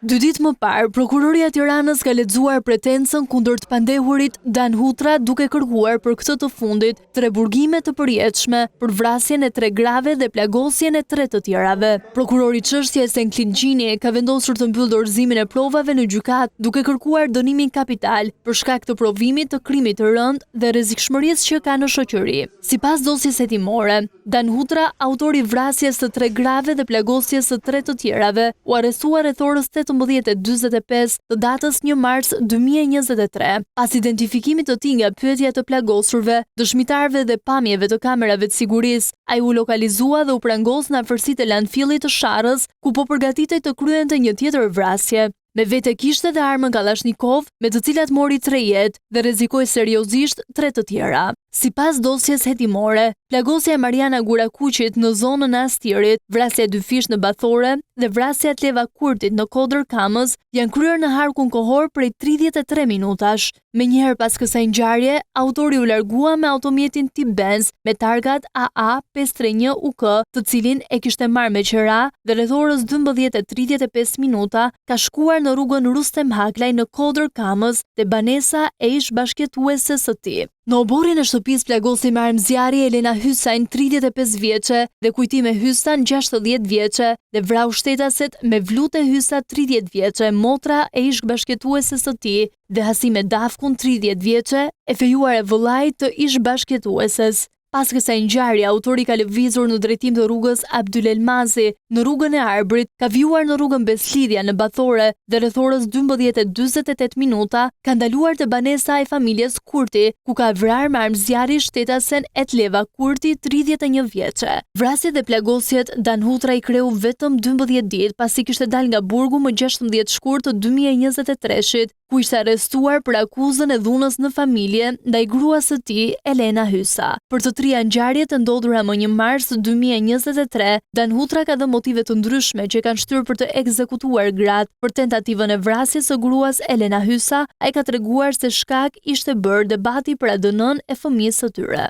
2 ditë më parë, prokuroria e Tiranës ka lexuar pretencën kundër të pandehurit Dan Hutra duke kërkuar për këtë të fundit 3 burgime të përjetshme për vrasjen e 3 grave dhe plagosjen e 3 të tjerave. Prokurori çështjes Enklin Gjini ka vendosur të mbyllë dorëzimin e provave në gjykatë duke kërkuar dënimin kapital për shkak të provimit të krimit të rënd dhe rrezikshmërisë që ka në shoqëri. Sipas dosjes hetimore, Dan Hutra, autori i vrasjes të 3 grave dhe plagosjes së 3 të tjerave, u arrestua rreth orës 18:45 të datës 1 mars 2023. Pas identifikimit të tij nga pyetja të plagosurve, dëshmitarëve dhe pamjeve të kamerave të sigurisë, ai u lokalizua dhe u prangos në afërsitë e landfillit të Sharrës, ku po përgatitej të kryente një tjetër vrasje. Me vete kishte dhe armën Kalashnikov, me të cilat mori 3 jetë dhe rrezikoi seriozisht 3 të tjera. Sipas dosjes hetimore, plagosja e Mariana Gurakuqit në zonën e Astirit, vrasja e 2 fish në Bathore dhe vrasja e Tleva Kurtit në Kodër Kamës janë kryer në harkun kohor prej 33 minutash. Menjëherë pas kësaj ngjarje, autori u largua me automjetin tip Benz me targat AA 531 UK, të cilin e kishte marrë me qera dhe rreth orës 12:35 minuta ka shkuar në rrugën Rustem Haklaj në Kodër Kamës te banesa e ish bashkëtuese së tij. Në oborrin e shtëpisë plagosi me armë zjarri Elena Hysajn 35 vjeçe dhe Kujtime Hystan 60 vjeçe dhe vrau shtetaset me Vlute Hysa 30 vjeçe, motra e ish bashkëtueses së tij, dhe Hasime Dafkun 30 vjeçe, e fejuar e vëllait të ish bashkëtueses. Pas kësaj ngjarje, autori ka lëvizur në drejtim të rrugës Abdyl Elmazi, në rrugën e Arbrit, ka vjuar në rrugën Beslidhja në Bathore dhe rreth orës 12:48 minuta ka ndaluar te banesa e familjes Kurti, ku ka vrarë me armë zjarri shtetasen Etleva Kurti 31 vjeçe. Vrasjet dhe plagosjet Dan Hutra i kreu vetëm 12 ditë pasi kishte dalë nga burgu më 16 shkurt të 2023-shit, ku ishte arrestuar për akuzën e dhunës në familje ndaj gruas së tij, Elena Hysa. Për të 3 ngjarjet të ndodhura më 1 mars 2023, Dan Hutra ka dhënë motive të ndryshme që kanë shtyrë për të ekzekutuar gratë. Për tentativën e vrasjes së gruas Elena Hysa, ai ka treguar se shkak ishte bërë debati për ADN-n e fëmijës së tyre.